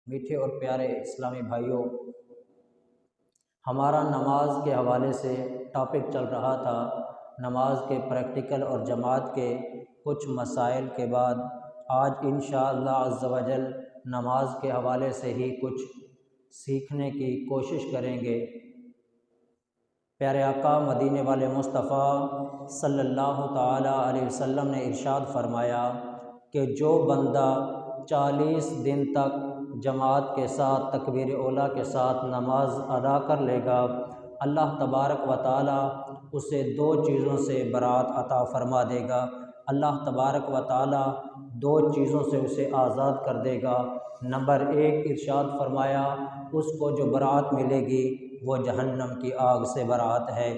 میٹھے اور پیارے اسلامی بھائیوں، ہمارا نماز کے حوالے سے ٹاپک چل رہا تھا نماز کے پریکٹیکل اور جماعت کے کچھ مسائل کے بعد آج انشاءاللہ عز و جل نماز کے حوالے سے ہی کچھ سیکھنے کی کوشش کریں گے۔ پیارے آقا مدینے والے مصطفیٰ صلی اللہ تعالیٰ علیہ وسلم نے ارشاد فرمایا کہ جو بندہ 40 دن تک جماعت کے ساتھ تکبیر اولیٰ کے ساتھ نماز ادا کر لے گا، اللہ تبارک و تعالیٰ اسے 2 چیزوں سے برات عطا فرما دے گا۔ اللہ تبارک و تعالیٰ 2 چیزوں سے اسے آزاد کر دے گا۔ نمبر 1 ارشاد فرمایا اس کو جو برات ملے گی وہ جہنم کی آگ سے برات ہے،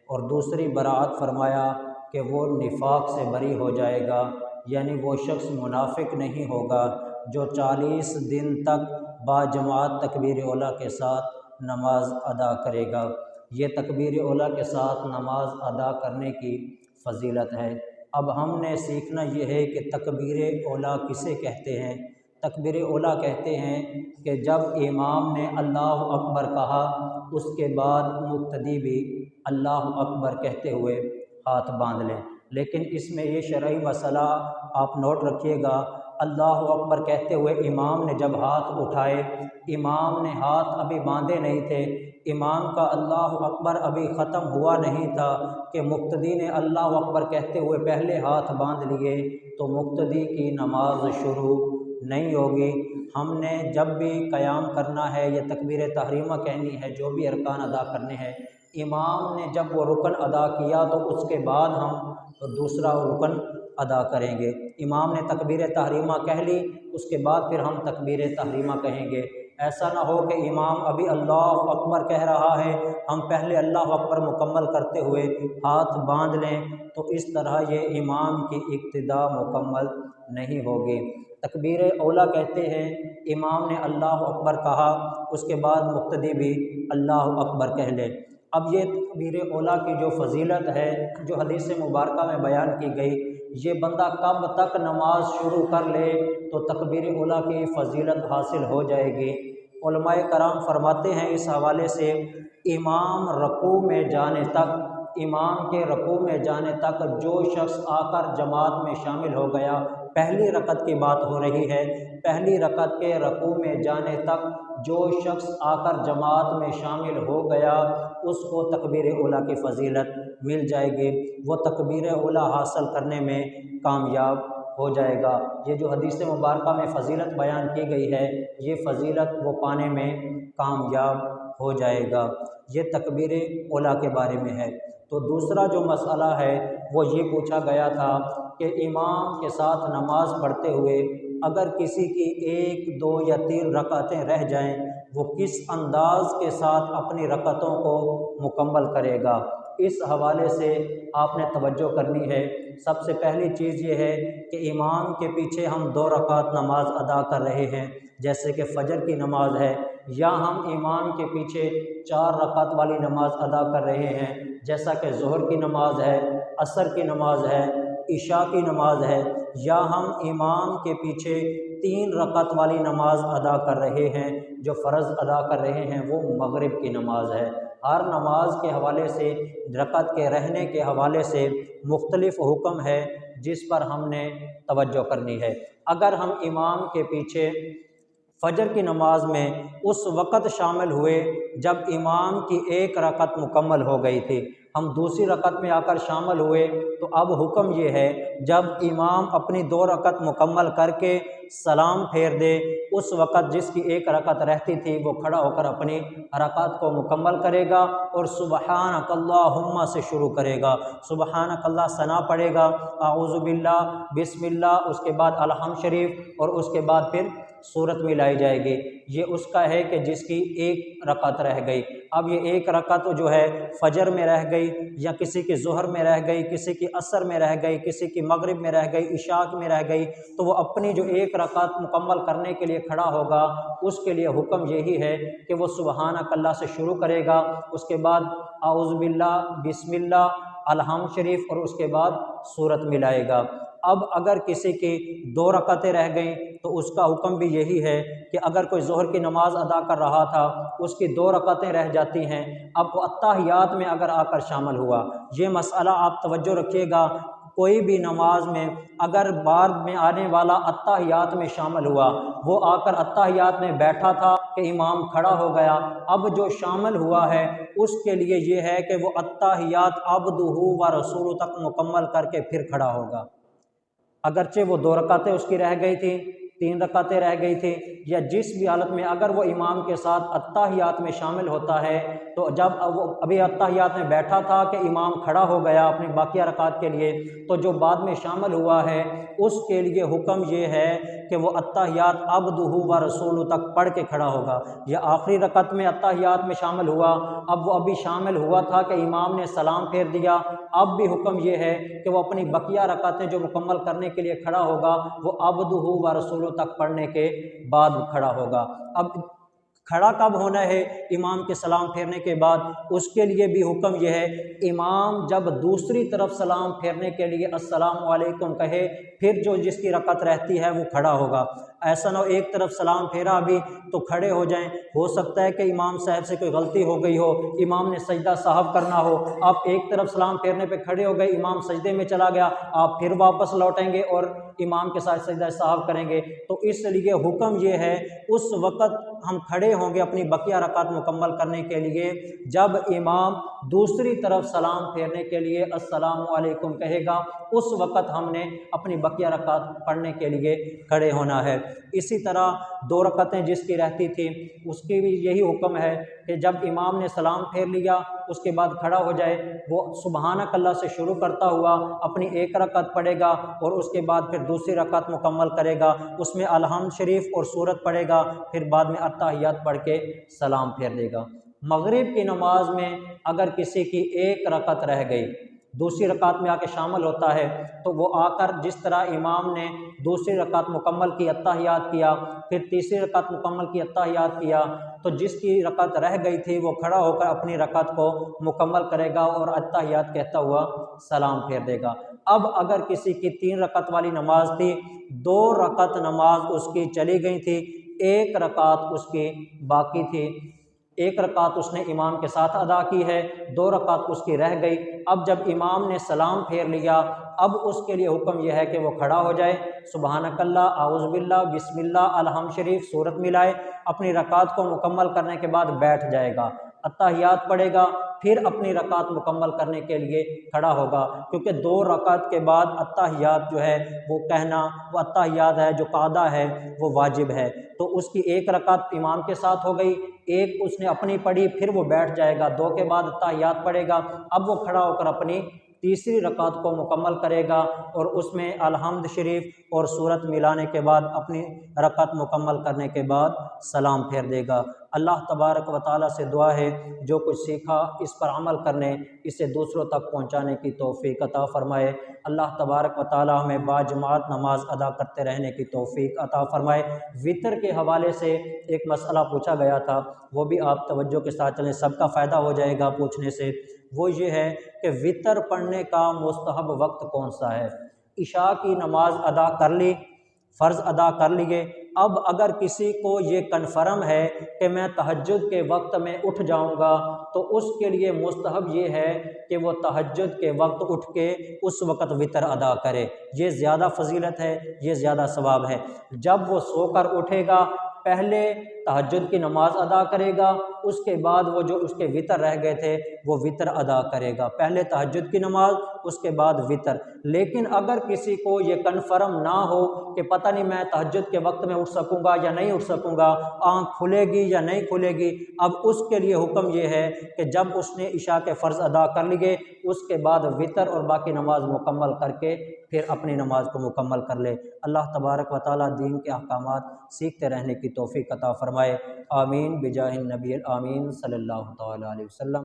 اور دوسری برات فرمایا کہ وہ نفاق سے بری ہو جائے گا، یعنی وہ شخص منافق نہیں ہوگا جو 40 دن تک باجماعت تکبیر اولیٰ کے ساتھ نماز ادا کرے گا۔ یہ تکبیر اولیٰ کے ساتھ نماز ادا کرنے کی فضیلت ہے۔ اب ہم نے سیکھنا یہ ہے کہ تکبیر اولیٰ کسے کہتے ہیں۔ تکبیر اولیٰ کہتے ہیں کہ جب امام نے اللہ اکبر کہا اس کے بعد مقتدی بھی اللہ اکبر کہتے ہوئے ہاتھ باندھ لیں۔ لیکن اس میں یہ شرعی مسئلہ آپ نوٹ رکھیے گا، اللہ اکبر کہتے ہوئے امام نے جب ہاتھ اٹھائے، امام نے ہاتھ ابھی باندھے نہیں تھے، امام کا اللہ اکبر ابھی ختم ہوا نہیں تھا کہ مقتدی نے اللہ اکبر کہتے ہوئے پہلے ہاتھ باندھ لیے، تو مقتدی کی نماز شروع نہیں ہوگی۔ ہم نے جب بھی قیام کرنا ہے یا تکبیر تحریمہ کہنی ہے، جو بھی ارکان ادا کرنے ہیں، امام نے جب وہ رکن ادا کیا تو اس کے بعد ہم دوسرا رکن ادا کریں گے۔ امام نے تکبیر تحریمہ کہہ لی، اس کے بعد پھر ہم تکبیر تحریمہ کہیں گے۔ ایسا نہ ہو کہ امام ابھی اللہ اکبر کہہ رہا ہے، ہم پہلے اللہ اکبر مکمل کرتے ہوئے ہاتھ باندھ لیں، تو اس طرح یہ امام کی اقتداء مکمل نہیں ہوگی۔ تکبیر اولیٰ کہتے ہیں امام نے اللہ اکبر کہا، اس کے بعد مقتدی بھی اللہ اکبر کہہ لے۔ اب یہ تکبیر اولیٰ کی جو فضیلت ہے، جو حدیث مبارکہ میں بیان کی گئی، یہ بندہ کب تک نماز شروع کر لے تو تکبیر اولیٰ کی فضیلت حاصل ہو جائے گی۔ علماء کرام فرماتے ہیں اس حوالے سے، امام رکوع میں جانے تک، امام کے رکوع میں جانے تک جو شخص آ کر جماعت میں شامل ہو گیا، پہلی رکعت کی بات ہو رہی ہے، پہلی رکعت کے رکوع میں جانے تک جو شخص آ کر جماعت میں شامل ہو گیا، اس کو تکبیر اولیٰ کی فضیلت مل جائے گی، وہ تکبیر اولیٰ حاصل کرنے میں کامیاب ہو جائے گا۔ یہ جو حدیث مبارکہ میں فضیلت بیان کی گئی ہے، یہ فضیلت وہ پانے میں کامیاب ہو جائے گا۔ یہ تکبیر اولیٰ کے بارے میں ہے۔ تو دوسرا جو مسئلہ ہے وہ یہ پوچھا گیا تھا کہ امام کے ساتھ نماز پڑھتے ہوئے اگر کسی کی 1، 2 یا 3 رکعتیں رہ جائیں، وہ کس انداز کے ساتھ اپنی رکعتوں کو مکمل کرے گا۔ اس حوالے سے آپ نے توجہ کرنی ہے۔ سب سے پہلی چیز یہ ہے کہ امام کے پیچھے ہم 2 رکعت نماز ادا کر رہے ہیں، جیسے کہ فجر کی نماز ہے، یا ہم امام کے پیچھے 4 رکعت والی نماز ادا کر رہے ہیں، جیسا کہ ظہر کی نماز ہے، عصر کی نماز ہے، عشاء کی نماز ہے، یا ہم امام کے پیچھے 3 رکعت والی نماز ادا کر رہے ہیں، جو فرض ادا کر رہے ہیں وہ مغرب کی نماز ہے۔ ہر نماز کے حوالے سے، رکعت کے رہنے کے حوالے سے مختلف حکم ہے جس پر ہم نے توجہ کرنی ہے۔ اگر ہم امام کے پیچھے فجر کی نماز میں اس وقت شامل ہوئے جب امام کی 1 رکعت مکمل ہو گئی تھی، ہم دوسری رکعت میں آ کر شامل ہوئے، تو اب حکم یہ ہے جب امام اپنی 2 رکعت مکمل کر کے سلام پھیر دے، اس وقت جس کی 1 رکعت رہتی تھی وہ کھڑا ہو کر اپنی رکعت کو مکمل کرے گا اور سبحانک اللہم سے شروع کرے گا۔ سبحانک اللہ ثنا پڑھے گا، اعوذ باللہ، بسم اللہ، اس کے بعد الحمد شریف، اور اس کے بعد پھر سورت ملائی جائے گی۔ یہ اس کا ہے کہ جس کی 1 رکعت رہ گئی۔ اب یہ 1 رکعت جو ہے فجر میں رہ گئی، یا کسی کی ظہر میں رہ گئی، کسی کی عصر میں رہ گئی، کسی کی مغرب میں رہ گئی، عشاء میں رہ گئی، تو وہ اپنی جو 1 رکعت مکمل کرنے کے لیے کھڑا ہوگا، اس کے لیے حکم یہی ہے کہ وہ سبحانک اللہ سے شروع کرے گا، اس کے بعد اعوذ باللہ، بسم اللہ، الحمد شریف، اور اس کے بعد سورت ملائے گا۔ اب اگر کسی کی 2 رکعتیں رہ گئیں تو اس کا حکم بھی یہی ہے کہ اگر کوئی ظہر کی نماز ادا کر رہا تھا، اس کی 2 رکعتیں رہ جاتی ہیں، اب وہ اتحیات میں اگر آ کر شامل ہوا، یہ مسئلہ آپ توجہ رکھیے گا، کوئی بھی نماز میں اگر بعد میں آنے والا اتحیات میں شامل ہوا، وہ آ کر اتحیات میں بیٹھا تھا کہ امام کھڑا ہو گیا، اب جو شامل ہوا ہے اس کے لیے یہ ہے کہ وہ اتحیات عبدہ و رسول تک مکمل کر کے پھر کھڑا ہوگا، اگرچہ وہ 2 رکعتیں اس کی رہ گئی تھی، 3 رکعتیں رہ گئی تھی، یا جس بھی حالت میں اگر وہ امام کے ساتھ اتحیات میں شامل ہوتا ہے، تو جب وہ ابھی اتحیات میں بیٹھا تھا کہ امام کھڑا ہو گیا اپنی باقیہ رکعت کے لیے، تو جو بعد میں شامل ہوا ہے اس کے لیے حکم یہ ہے کہ وہ اتحیات عبدہ و رسول تک پڑھ کے کھڑا ہوگا، یا آخری رکعت میں اتحیات میں شامل ہوا، اب وہ ابھی شامل ہوا تھا کہ امام نے سلام پھیر دیا، اب بھی حکم یہ ہے کہ وہ اپنی بقیہ رکعتیں جو مکمل کرنے کے لیے کھڑا ہوگا وہ عبدہ و رسول تک پڑھنے کے بعد کھڑا ہوگا۔ اب کھڑا کب ہونا ہے؟ امام کے سلام پھیرنے کے بعد، اس کے لیے بھی حکم یہ ہے، امام جب دوسری طرف سلام پھیرنے کے لیے السلام علیکم کہے، پھر جو جس کی رکعت رہتی ہے وہ کھڑا ہوگا، ایسا نہ ہو ایک طرف سلام پھیرا ابھی تو کھڑے ہو جائیں، ہو سکتا ہے کہ امام صاحب سے کوئی غلطی ہو گئی ہو، امام نے سجدہ سہو کرنا ہو، آپ ایک طرف سلام پھیرنے پہ کھڑے ہو گئے، امام سجدے میں چلا گیا، آپ پھر واپس لوٹیں گے اور امام کے ساتھ سجدہ سہو کریں گے، تو اس لیے حکم یہ ہے اس وقت ہم کھڑے ہوں گے اپنی بقیہ رکعت مکمل کرنے کے لیے جب امام دوسری طرف سلام پھیرنے کے لیے السلام علیکم کہے گا، اس وقت ہم نے اپنی بقیہ رکعت پڑھنے کے لیے کھڑے ہونا ہے۔ اسی طرح 2 رکعتیں جس کی رہتی تھی اس کی بھی یہی حکم ہے کہ جب امام نے سلام پھیر لیا اس کے بعد کھڑا ہو جائے، وہ سبحانک اللہ سے شروع کرتا ہوا اپنی 1 رکعت پڑھے گا اور اس کے بعد پھر دوسری رکعت مکمل کرے گا، اس میں الحمد شریف اور سورت پڑھے گا، پھر بعد میں اتحیات پڑھ کے سلام پھیر دے گا۔ مغرب کی نماز میں اگر کسی کی 1 رکعت رہ گئی، دوسری رکعت میں آ کے شامل ہوتا ہے، تو وہ آ کر جس طرح امام نے دوسری رکعت مکمل کی اتحیات کیا، پھر تیسری رکعت مکمل کی اتحیات کیا، تو جس کی رکعت رہ گئی تھی وہ کھڑا ہو کر اپنی رکعت کو مکمل کرے گا اور اتحیات کہتا ہوا سلام پھیر دے گا۔ اب اگر کسی کی 3 رکعت والی نماز تھی، 2 رکعت نماز اس کی چلی گئی تھی، 1 رکعت اس کی باقی تھی، 1 رکعت اس نے امام کے ساتھ ادا کی ہے، 2 رکعت اس کی رہ گئی، اب جب امام نے سلام پھیر لیا اب اس کے لیے حکم یہ ہے کہ وہ کھڑا ہو جائے، سبحانک اللہ، اعوذ باللہ، بسم اللہ، الحمد شریف سورت ملائے، اپنی رکعت کو مکمل کرنے کے بعد بیٹھ جائے گا، اتحیات پڑھے گا، پھر اپنی رکعت مکمل کرنے کے لیے کھڑا ہوگا، کیونکہ 2 رکعت کے بعد اتحیات جو ہے وہ کہنا، وہ اتحیات ہے جو قاعدہ ہے وہ واجب ہے، تو اس کی 1 رکعت امام کے ساتھ ہو گئی، 1 اس نے اپنی پڑھی، پھر وہ بیٹھ جائے گا، 2 کے بعد اتحیات پڑھے گا، اب وہ کھڑا ہو کر اپنی تیسری رکعت کو مکمل کرے گا اور اس میں الحمد شریف اور سورت ملانے کے بعد اپنی رکعت مکمل کرنے کے بعد سلام پھیر دے گا۔ اللہ تبارک و تعالیٰ سے دعا ہے جو کچھ سیکھا اس پر عمل کرنے، اسے دوسروں تک پہنچانے کی توفیق عطا فرمائے۔ اللہ تبارک و تعالیٰ ہمیں باجماعت نماز ادا کرتے رہنے کی توفیق عطا فرمائے۔ وطر کے حوالے سے ایک مسئلہ پوچھا گیا تھا، وہ بھی آپ توجہ کے ساتھ چلیں، سب کا فائدہ ہو جائے گا پوچھنے سے، وہ یہ ہے کہ وطر پڑھنے کا مستحب وقت کون سا ہے؟ عشاء کی نماز ادا کر لی، فرض ادا کر لیے، اب اگر کسی کو یہ کنفرم ہے کہ میں تہجد کے وقت میں اٹھ جاؤں گا تو اس کے لیے مستحب یہ ہے کہ وہ تہجد کے وقت اٹھ کے اس وقت وطر ادا کرے، یہ زیادہ فضیلت ہے، یہ زیادہ ثواب ہے۔ جب وہ سو کر اٹھے گا پہلے تہجد کی نماز ادا کرے گا، اس کے بعد وہ جو اس کے وطر رہ گئے تھے وہ وطر ادا کرے گا، پہلے تہجد کی نماز اس کے بعد وطر۔ لیکن اگر کسی کو یہ کنفرم نہ ہو کہ پتہ نہیں میں تہجد کے وقت میں اٹھ سکوں گا یا نہیں اٹھ سکوں گا، آنکھ کھلے گی یا نہیں کھلے گی، اب اس کے لیے حکم یہ ہے کہ جب اس نے عشاء کے فرض ادا کر لیے اس کے بعد وطر اور باقی نماز مکمل کر کے پھر اپنی نماز کو مکمل کر لے۔ اللہ تبارک و تعالیٰ دین کے احکامات سیکھتے رہنے کی توفیق عطا فرمائے، آمین بجاہ النبی الآمین صلی اللہ تعالیٰ علیہ وسلم۔